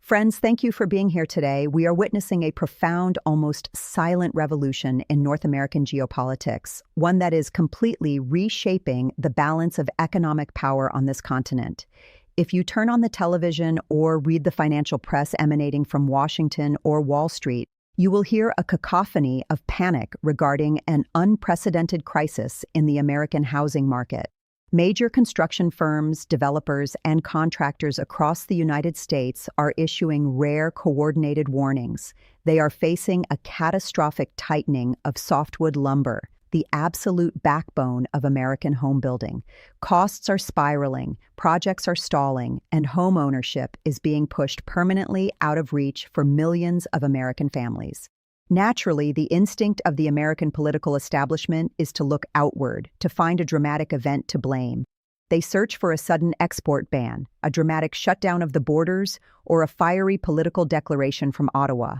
Friends, thank you for being here today. We are witnessing a profound, almost silent revolution in North American geopolitics, one that is completely reshaping the balance of economic power on this continent. If you turn on the television or read the financial press emanating from Washington or Wall Street, you will hear a cacophony of panic regarding an unprecedented crisis in the American housing market. Major construction firms, developers, and contractors across the United States are issuing rare coordinated warnings. They are facing a catastrophic tightening of softwood lumber, the absolute backbone of American home building. Costs are spiraling, projects are stalling, and home ownership is being pushed permanently out of reach for millions of American families. Naturally, the instinct of the American political establishment is to look outward, to find a dramatic event to blame. They search for a sudden export ban, a dramatic shutdown of the borders, or a fiery political declaration from Ottawa.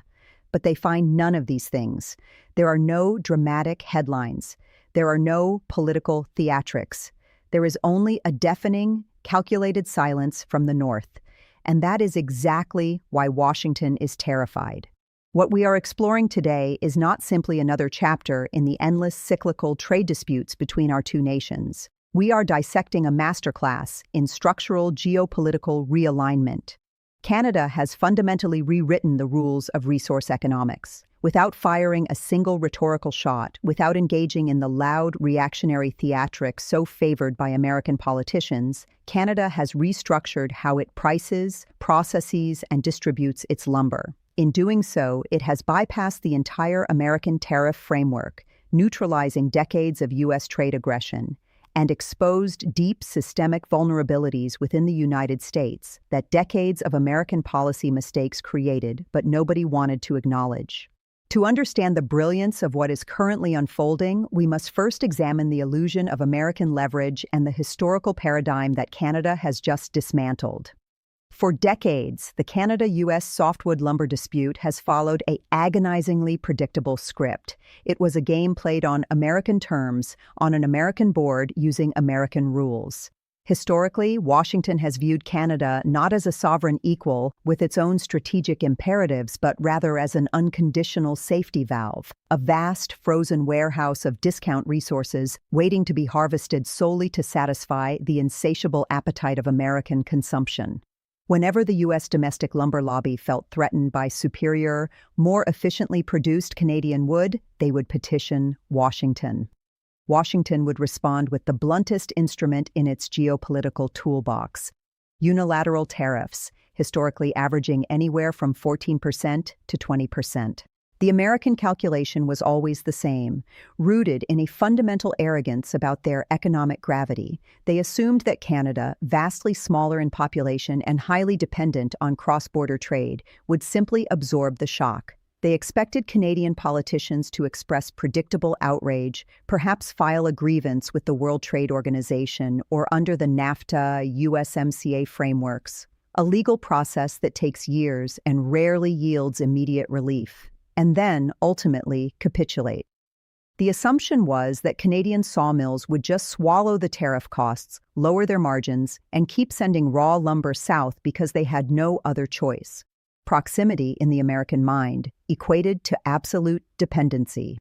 But they find none of these things. There are no dramatic headlines. There are no political theatrics. There is only a deafening, calculated silence from the North. And that is exactly why Washington is terrified. What we are exploring today is not simply another chapter in the endless cyclical trade disputes between our two nations. We are dissecting a masterclass in structural geopolitical realignment. Canada has fundamentally rewritten the rules of resource economics. Without firing a single rhetorical shot, without engaging in the loud reactionary theatrics so favored by American politicians, Canada has restructured how it prices, processes, and distributes its lumber. In doing so, it has bypassed the entire American tariff framework, neutralizing decades of U.S. trade aggression, and exposed deep systemic vulnerabilities within the United States that decades of American policy mistakes created, but nobody wanted to acknowledge. To understand the brilliance of what is currently unfolding, we must first examine the illusion of American leverage and the historical paradigm that Canada has just dismantled. For decades, the Canada-U.S. softwood lumber dispute has followed an agonizingly predictable script. It was a game played on American terms, on an American board using American rules. Historically, Washington has viewed Canada not as a sovereign equal with its own strategic imperatives, but rather as an unconditional safety valve, a vast frozen warehouse of discount resources waiting to be harvested solely to satisfy the insatiable appetite of American consumption. Whenever the U.S. domestic lumber lobby felt threatened by superior, more efficiently produced Canadian wood, they would petition Washington. Washington would respond with the bluntest instrument in its geopolitical toolbox: unilateral tariffs, historically averaging anywhere from 14% to 20%. The American calculation was always the same. Rooted in a fundamental arrogance about their economic gravity, they assumed that Canada, vastly smaller in population and highly dependent on cross-border trade, would simply absorb the shock. They expected Canadian politicians to express predictable outrage, perhaps file a grievance with the World Trade Organization or under the NAFTA, USMCA frameworks, a legal process that takes years and rarely yields immediate relief, and then, ultimately, capitulate. The assumption was that Canadian sawmills would just swallow the tariff costs, lower their margins, and keep sending raw lumber south because they had no other choice. Proximity, in the American mind, equated to absolute dependency.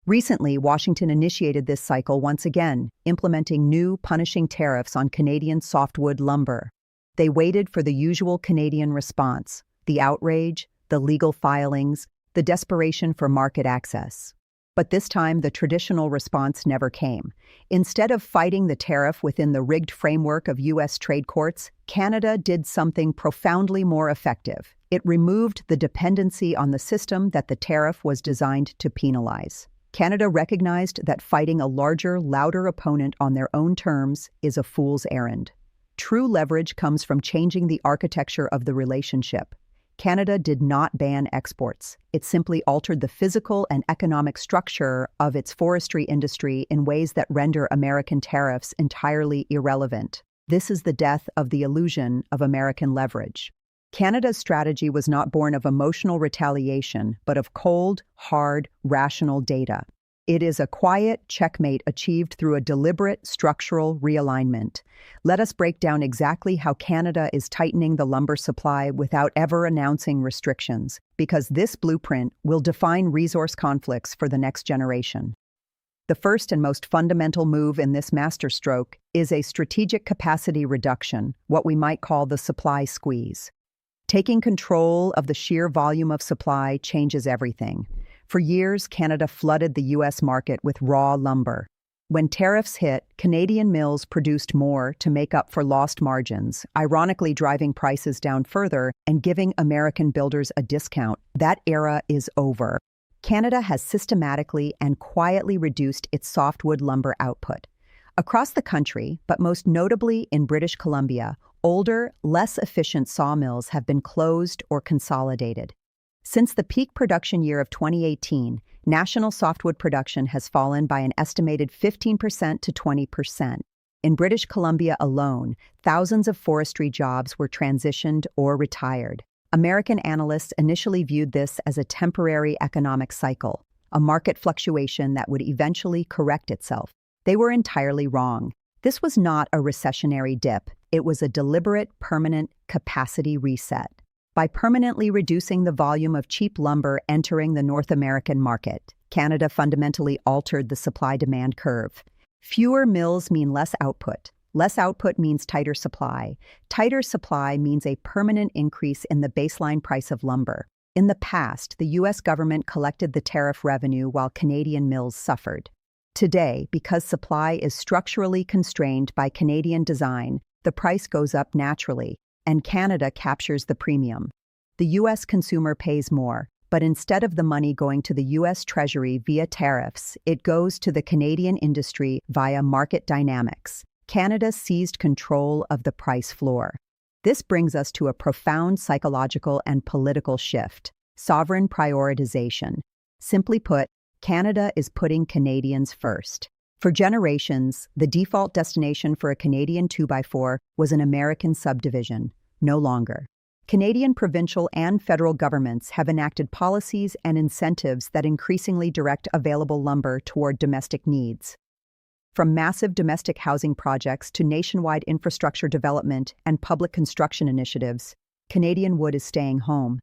Recently, Washington initiated this cycle once again, implementing new, punishing tariffs on Canadian softwood lumber. They waited for the usual Canadian response: the outrage, the legal filings, the desperation for market access. But this time, the traditional response never came. Instead of fighting the tariff within the rigged framework of U.S. trade courts, Canada did something profoundly more effective. It removed the dependency on the system that the tariff was designed to penalize. Canada recognized that fighting a larger, louder opponent on their own terms is a fool's errand. True leverage comes from changing the architecture of the relationship. Canada did not ban exports. It simply altered the physical and economic structure of its forestry industry in ways that render American tariffs entirely irrelevant. This is the death of the illusion of American leverage. Canada's strategy was not born of emotional retaliation, but of cold, hard, rational data. It is a quiet checkmate achieved through a deliberate structural realignment. Let us break down exactly how Canada is tightening the lumber supply without ever announcing restrictions, because this blueprint will define resource conflicts for the next generation. The first and most fundamental move in this masterstroke is a strategic capacity reduction, what we might call the supply squeeze. Taking control of the sheer volume of supply changes everything. For years, Canada flooded the U.S. market with raw lumber. When tariffs hit, Canadian mills produced more to make up for lost margins, ironically driving prices down further and giving American builders a discount. That era is over. Canada has systematically and quietly reduced its softwood lumber output. Across the country, but most notably in British Columbia, older, less efficient sawmills have been closed or consolidated. Since the peak production year of 2018, national softwood production has fallen by an estimated 15% to 20%. In British Columbia alone, thousands of forestry jobs were transitioned or retired. American analysts initially viewed this as a temporary economic cycle, a market fluctuation that would eventually correct itself. They were entirely wrong. This was not a recessionary dip. It was a deliberate, permanent capacity reset. By permanently reducing the volume of cheap lumber entering the North American market, Canada fundamentally altered the supply-demand curve. Fewer mills mean less output. Less output means tighter supply. Tighter supply means a permanent increase in the baseline price of lumber. In the past, the U.S. government collected the tariff revenue while Canadian mills suffered. Today, because supply is structurally constrained by Canadian design, the price goes up naturally, and Canada captures the premium. The U.S. consumer pays more, but instead of the money going to the U.S. Treasury via tariffs, it goes to the Canadian industry via market dynamics. Canada seized control of the price floor. This brings us to a profound psychological and political shift: sovereign prioritization. Simply put, Canada is putting Canadians first. For generations, the default destination for a Canadian 2x4 was an American subdivision. No longer. Canadian provincial and federal governments have enacted policies and incentives that increasingly direct available lumber toward domestic needs. From massive domestic housing projects to nationwide infrastructure development and public construction initiatives, Canadian wood is staying home.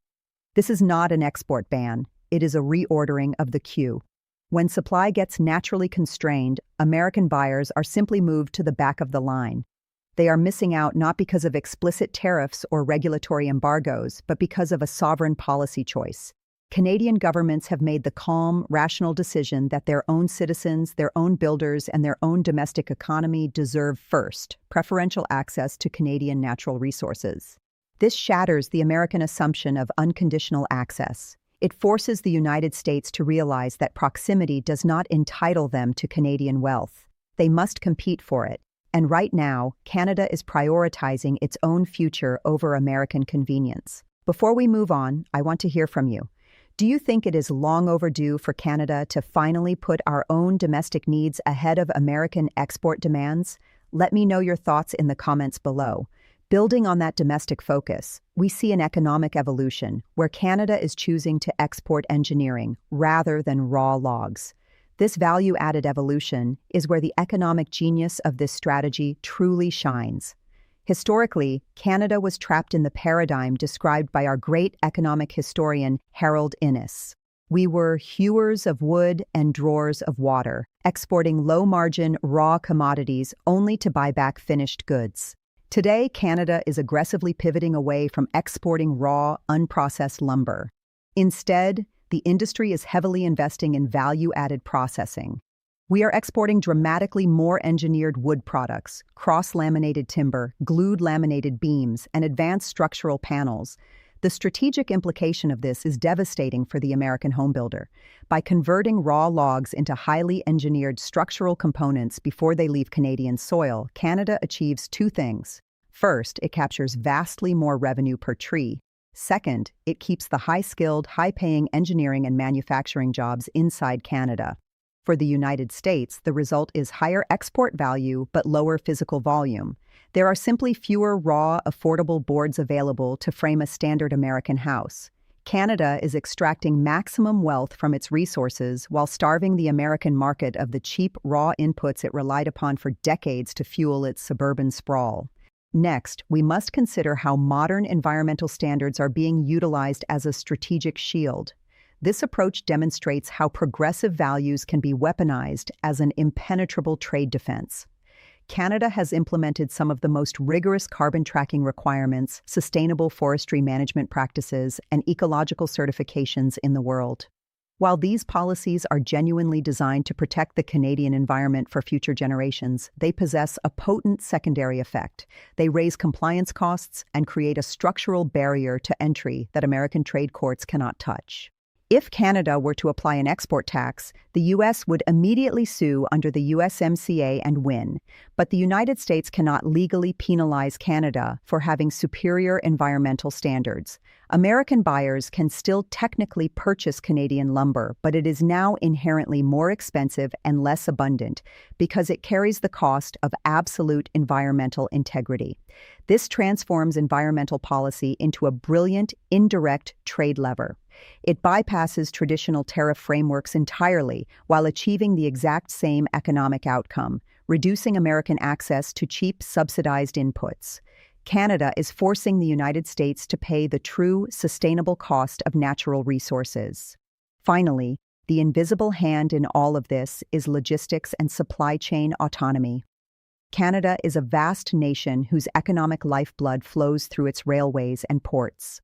This is not an export ban. It is a reordering of the queue. When supply gets naturally constrained, American buyers are simply moved to the back of the line. They are missing out not because of explicit tariffs or regulatory embargoes, but because of a sovereign policy choice. Canadian governments have made the calm, rational decision that their own citizens, their own builders, and their own domestic economy deserve first, preferential access to Canadian natural resources. This shatters the American assumption of unconditional access. It forces the United States to realize that proximity does not entitle them to Canadian wealth. They must compete for it. And right now, Canada is prioritizing its own future over American convenience. Before we move on, I want to hear from you. Do you think it is long overdue for Canada to finally put our own domestic needs ahead of American export demands? Let me know your thoughts in the comments below. Building on that domestic focus, we see an economic evolution where Canada is choosing to export engineering rather than raw logs. This value-added evolution is where the economic genius of this strategy truly shines. Historically, Canada was trapped in the paradigm described by our great economic historian Harold Innis. We were hewers of wood and drawers of water, exporting low-margin, raw commodities only to buy back finished goods. Today, Canada is aggressively pivoting away from exporting raw, unprocessed lumber. Instead, the industry is heavily investing in value-added processing. We are exporting dramatically more engineered wood products, cross-laminated timber, glued laminated beams, and advanced structural panels. The strategic implication of this is devastating for the American homebuilder. By converting raw logs into highly engineered structural components before they leave Canadian soil, Canada achieves two things. First, it captures vastly more revenue per tree. Second, it keeps the high-skilled, high-paying engineering and manufacturing jobs inside Canada. For the United States, the result is higher export value but lower physical volume. There are simply fewer raw, affordable boards available to frame a standard American house. Canada is extracting maximum wealth from its resources while starving the American market of the cheap raw inputs it relied upon for decades to fuel its suburban sprawl. Next, we must consider how modern environmental standards are being utilized as a strategic shield. This approach demonstrates how progressive values can be weaponized as an impenetrable trade defense. Canada has implemented some of the most rigorous carbon tracking requirements, sustainable forestry management practices, and ecological certifications in the world. While these policies are genuinely designed to protect the Canadian environment for future generations, they possess a potent secondary effect. They raise compliance costs and create a structural barrier to entry that American trade courts cannot touch. If Canada were to apply an export tax, the U.S. would immediately sue under the USMCA and win, but the United States cannot legally penalize Canada for having superior environmental standards. American buyers can still technically purchase Canadian lumber, but it is now inherently more expensive and less abundant because it carries the cost of absolute environmental integrity. This transforms environmental policy into a brilliant, indirect trade lever. It bypasses traditional tariff frameworks entirely while achieving the exact same economic outcome, reducing American access to cheap, subsidized inputs. Canada is forcing the United States to pay the true, sustainable cost of natural resources. Finally, the invisible hand in all of this is logistics and supply chain autonomy. Canada is a vast nation whose economic lifeblood flows through its railways and ports.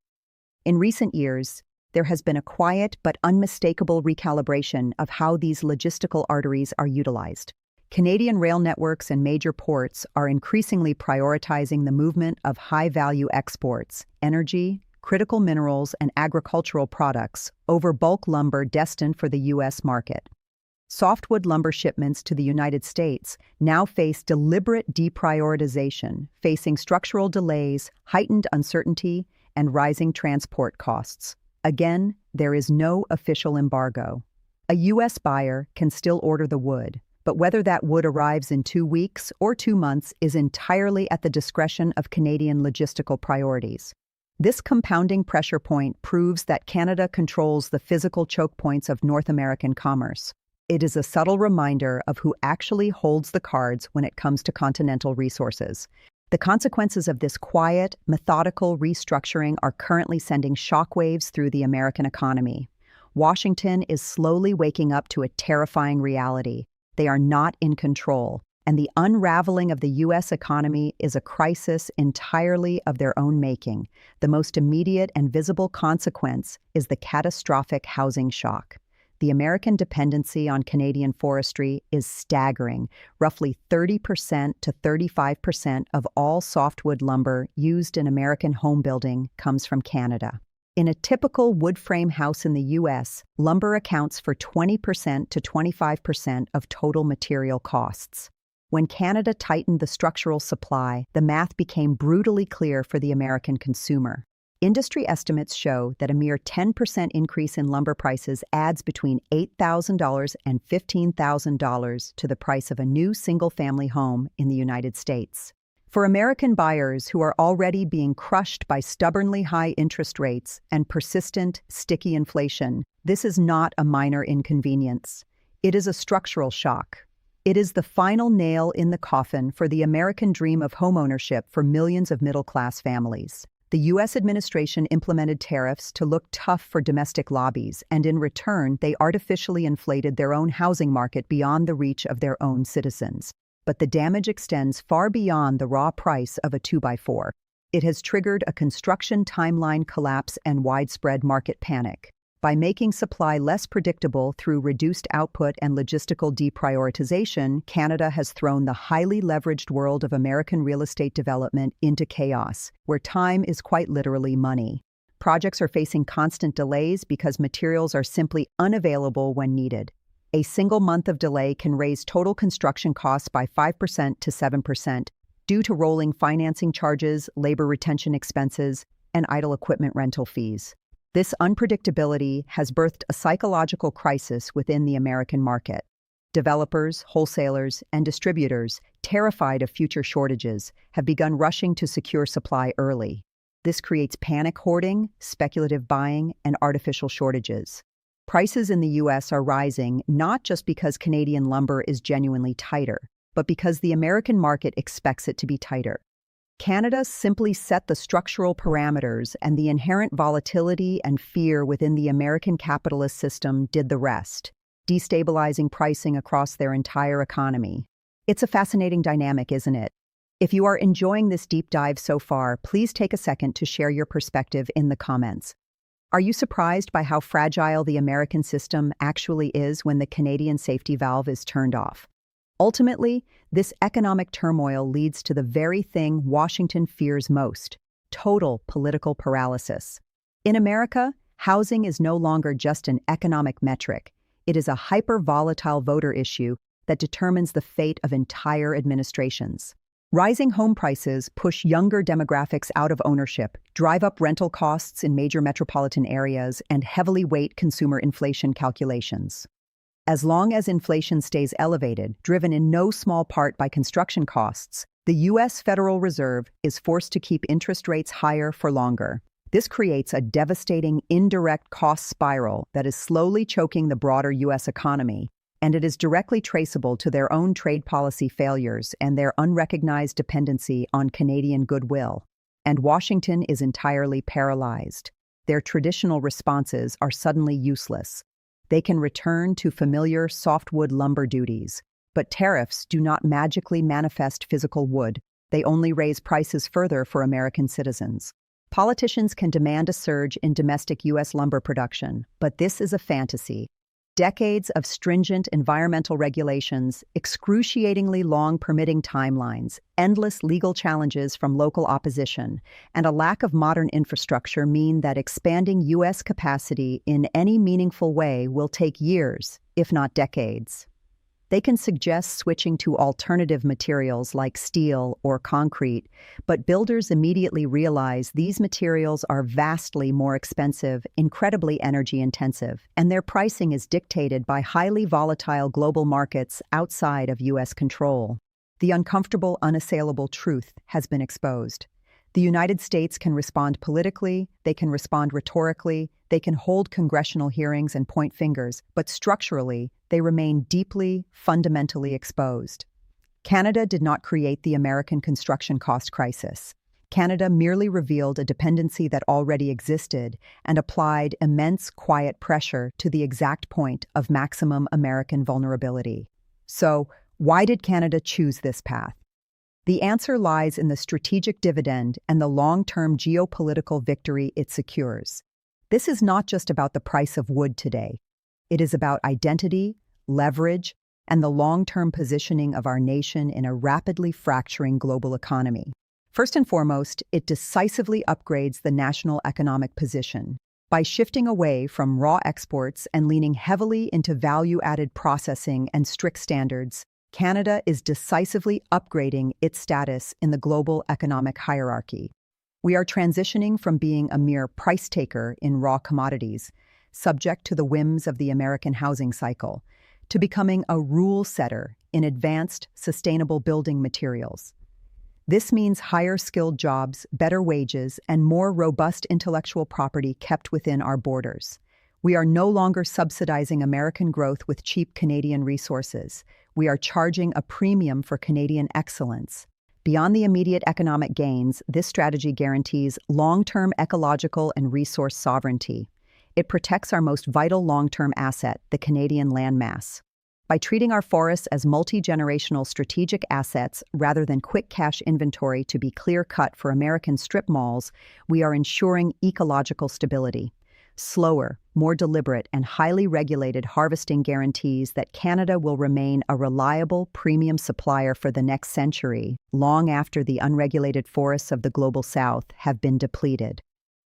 In recent years, there has been a quiet but unmistakable recalibration of how these logistical arteries are utilized. Canadian rail networks and major ports are increasingly prioritizing the movement of high-value exports, energy, critical minerals, and agricultural products over bulk lumber destined for the U.S. market. Softwood lumber shipments to the United States now face deliberate deprioritization, facing structural delays, heightened uncertainty, and rising transport costs. Again, there is no official embargo. A U.S. buyer can still order the wood, but whether that wood arrives in 2 weeks or 2 months is entirely at the discretion of Canadian logistical priorities. This compounding pressure point proves that Canada controls the physical choke points of North American commerce. It is a subtle reminder of who actually holds the cards when it comes to continental resources. The consequences of this quiet, methodical restructuring are currently sending shockwaves through the American economy. Washington is slowly waking up to a terrifying reality. They are not in control, and the unraveling of the U.S. economy is a crisis entirely of their own making. The most immediate and visible consequence is the catastrophic housing shock. The American dependency on Canadian forestry is staggering. Roughly 30% to 35% of all softwood lumber used in American home building comes from Canada. In a typical wood frame house in the U.S., lumber accounts for 20% to 25% of total material costs. When Canada tightened the structural supply, the math became brutally clear for the American consumer. Industry estimates show that a mere 10% increase in lumber prices adds between $8,000 and $15,000 to the price of a new single-family home in the United States. For American buyers who are already being crushed by stubbornly high interest rates and persistent, sticky inflation, this is not a minor inconvenience. It is a structural shock. It is the final nail in the coffin for the American dream of homeownership for millions of middle-class families. The U.S. administration implemented tariffs to look tough for domestic lobbies, and in return, they artificially inflated their own housing market beyond the reach of their own citizens. But the damage extends far beyond the raw price of a 2x4. It has triggered a construction timeline collapse and widespread market panic. By making supply less predictable through reduced output and logistical deprioritization, Canada has thrown the highly leveraged world of American real estate development into chaos, where time is quite literally money. Projects are facing constant delays because materials are simply unavailable when needed. A single month of delay can raise total construction costs by 5% to 7% due to rolling financing charges, labor retention expenses, and idle equipment rental fees. This unpredictability has birthed a psychological crisis within the American market. Developers, wholesalers, and distributors, terrified of future shortages, have begun rushing to secure supply early. This creates panic hoarding, speculative buying, and artificial shortages. Prices in the U.S. are rising not just because Canadian lumber is genuinely tighter, but because the American market expects it to be tighter. Canada simply set the structural parameters, and the inherent volatility and fear within the American capitalist system did the rest, destabilizing pricing across their entire economy. It's a fascinating dynamic, isn't it? If you are enjoying this deep dive so far, please take a second to share your perspective in the comments. Are you surprised by how fragile the American system actually is when the Canadian safety valve is turned off? Ultimately, this economic turmoil leads to the very thing Washington fears most: total political paralysis. In America, housing is no longer just an economic metric. It is a hyper-volatile voter issue that determines the fate of entire administrations. Rising home prices push younger demographics out of ownership, drive up rental costs in major metropolitan areas, and heavily weight consumer inflation calculations. As long as inflation stays elevated, driven in no small part by construction costs, the U.S. Federal Reserve is forced to keep interest rates higher for longer. This creates a devastating indirect cost spiral that is slowly choking the broader U.S. economy, and it is directly traceable to their own trade policy failures and their unrecognized dependency on Canadian goodwill. And Washington is entirely paralyzed. Their traditional responses are suddenly useless. They can return to familiar softwood lumber duties, but tariffs do not magically manifest physical wood. They only raise prices further for American citizens. Politicians can demand a surge in domestic U.S. lumber production, but this is a fantasy. Decades of stringent environmental regulations, excruciatingly long permitting timelines, endless legal challenges from local opposition, and a lack of modern infrastructure mean that expanding U.S. capacity in any meaningful way will take years, if not decades. They can suggest switching to alternative materials like steel or concrete, but builders immediately realize these materials are vastly more expensive, incredibly energy-intensive, and their pricing is dictated by highly volatile global markets outside of U.S. control. The uncomfortable, unassailable truth has been exposed. The United States can respond politically, they can respond rhetorically, they can hold congressional hearings and point fingers, but structurally, they remain deeply, fundamentally exposed. Canada did not create the American construction cost crisis. Canada merely revealed a dependency that already existed and applied immense quiet pressure to the exact point of maximum American vulnerability. So, why did Canada choose this path? The answer lies in the strategic dividend and the long-term geopolitical victory it secures. This is not just about the price of wood today. It is about identity, leverage, and the long-term positioning of our nation in a rapidly fracturing global economy. First and foremost, it decisively upgrades the national economic position. By shifting away from raw exports and leaning heavily into value-added processing and strict standards, Canada is decisively upgrading its status in the global economic hierarchy. We are transitioning from being a mere price taker in raw commodities, subject to the whims of the American housing cycle, to becoming a rule setter in advanced, sustainable building materials. This means higher skilled jobs, better wages, and more robust intellectual property kept within our borders. We are no longer subsidizing American growth with cheap Canadian resources. We are charging a premium for Canadian excellence. Beyond the immediate economic gains, this strategy guarantees long-term ecological and resource sovereignty. It protects our most vital long-term asset, the Canadian landmass. By treating our forests as multi-generational strategic assets rather than quick cash inventory to be clear-cut for American strip malls, we are ensuring ecological stability. Slower, more deliberate, and highly regulated harvesting guarantees that Canada will remain a reliable premium supplier for the next century, long after the unregulated forests of the Global South have been depleted.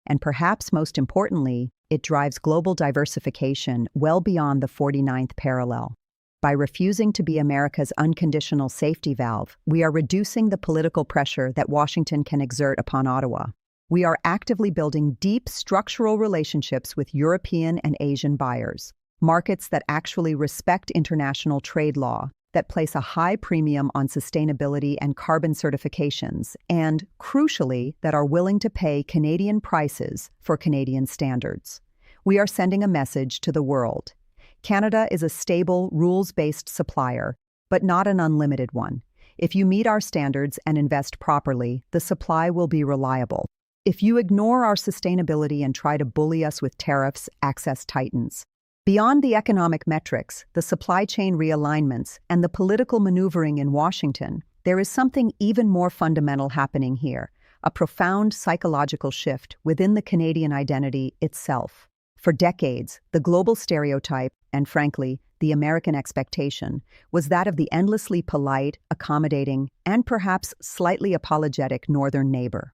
And perhaps most importantly, it drives global diversification well beyond the 49th parallel. By refusing to be America's unconditional safety valve, we are reducing the political pressure that Washington can exert upon Ottawa. We are actively building deep structural relationships with European and Asian buyers, markets that actually respect international trade law, that place a high premium on sustainability and carbon certifications, and, crucially, that are willing to pay Canadian prices for Canadian standards. We are sending a message to the world. Canada is a stable, rules-based supplier, but not an unlimited one. If you meet our standards and invest properly, the supply will be reliable. If you ignore our sustainability and try to bully us with tariffs, access tightens. Beyond the economic metrics, the supply chain realignments, and the political maneuvering in Washington, there is something even more fundamental happening here, a profound psychological shift within the Canadian identity itself. For decades, the global stereotype, and frankly, the American expectation, was that of the endlessly polite, accommodating, and perhaps slightly apologetic northern neighbor.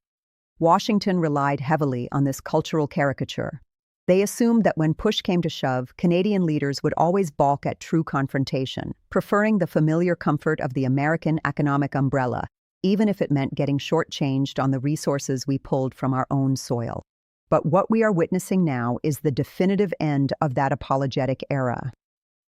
Washington relied heavily on this cultural caricature. They assumed that when push came to shove, Canadian leaders would always balk at true confrontation, preferring the familiar comfort of the American economic umbrella, even if it meant getting shortchanged on the resources we pulled from our own soil. But what we are witnessing now is the definitive end of that apologetic era.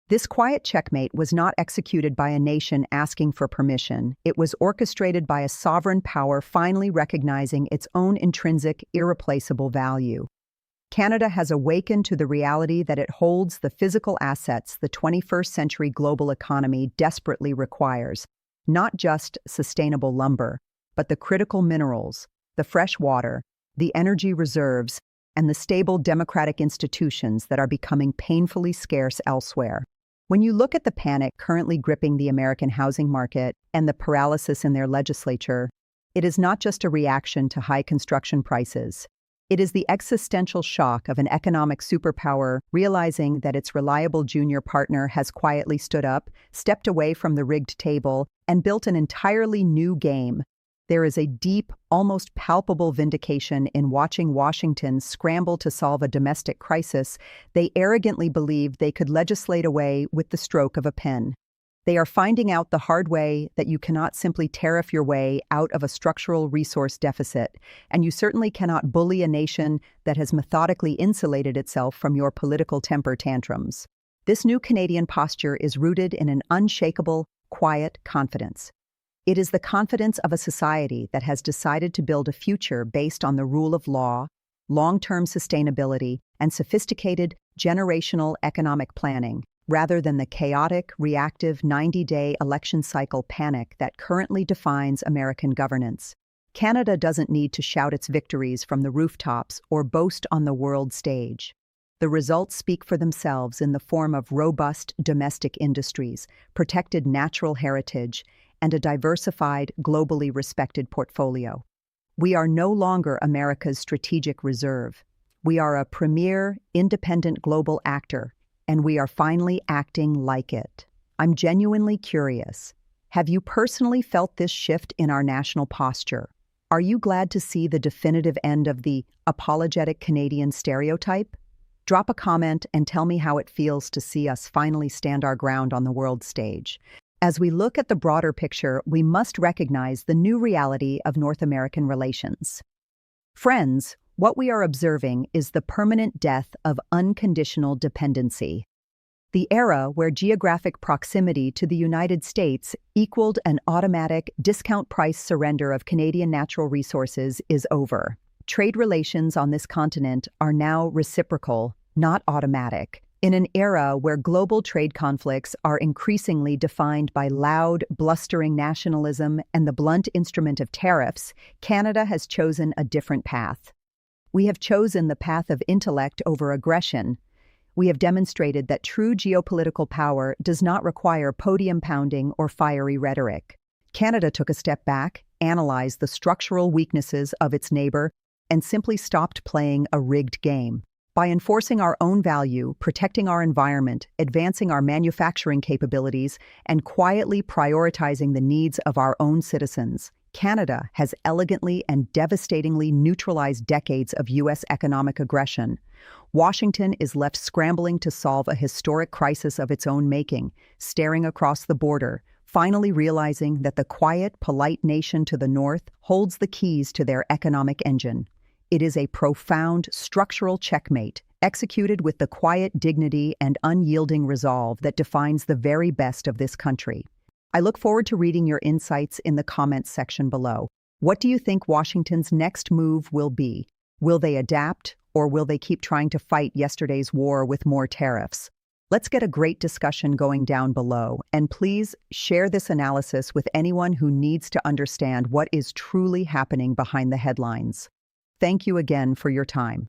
This quiet checkmate was not executed by a nation asking for permission. It was orchestrated by a sovereign power finally recognizing its own intrinsic, irreplaceable value. Canada has awakened to the reality that it holds the physical assets the 21st century global economy desperately requires, not just sustainable lumber, but the critical minerals, the fresh water, the energy reserves, and the stable democratic institutions that are becoming painfully scarce elsewhere. When you look at the panic currently gripping the American housing market and the paralysis in their legislature, it is not just a reaction to high construction prices. It is the existential shock of an economic superpower realizing that its reliable junior partner has quietly stood up, stepped away from the rigged table, and built an entirely new game. There is a deep, almost palpable vindication in watching Washington scramble to solve a domestic crisis they arrogantly believed they could legislate away with the stroke of a pen. They are finding out the hard way that you cannot simply tariff your way out of a structural resource deficit, and you certainly cannot bully a nation that has methodically insulated itself from your political temper tantrums. This new Canadian posture is rooted in an unshakable, quiet confidence. It is the confidence of a society that has decided to build a future based on the rule of law, long-term sustainability, and sophisticated, generational economic planning, rather than the chaotic, reactive 90-day election cycle panic that currently defines American governance. Canada doesn't need to shout its victories from the rooftops or boast on the world stage. The results speak for themselves in the form of robust domestic industries, protected natural heritage, and a diversified, globally respected portfolio. We are no longer America's strategic reserve. We are a premier, independent global actor, and we are finally acting like it. I'm genuinely curious. Have you personally felt this shift in our national posture? Are you glad to see the definitive end of the apologetic Canadian stereotype? Drop a comment and tell me how it feels to see us finally stand our ground on the world stage. As we look at the broader picture, we must recognize the new reality of North American relations. Friends, what we are observing is the permanent death of unconditional dependency. The era where geographic proximity to the United States equaled an automatic discount price surrender of Canadian natural resources is over. Trade relations on this continent are now reciprocal, not automatic. In an era where global trade conflicts are increasingly defined by loud, blustering nationalism and the blunt instrument of tariffs, Canada has chosen a different path. We have chosen the path of intellect over aggression. We have demonstrated that true geopolitical power does not require podium pounding or fiery rhetoric. Canada took a step back, analyzed the structural weaknesses of its neighbor, and simply stopped playing a rigged game. By enforcing our own value, protecting our environment, advancing our manufacturing capabilities, and quietly prioritizing the needs of our own citizens, Canada has elegantly and devastatingly neutralized decades of U.S. economic aggression. Washington is left scrambling to solve a historic crisis of its own making, staring across the border, finally realizing that the quiet, polite nation to the north holds the keys to their economic engine. It is a profound, structural checkmate, executed with the quiet dignity and unyielding resolve that defines the very best of this country. I look forward to reading your insights in the comments section below. What do you think Washington's next move will be? Will they adapt, or will they keep trying to fight yesterday's war with more tariffs? Let's get a great discussion going down below, and please share this analysis with anyone who needs to understand what is truly happening behind the headlines. Thank you again for your time.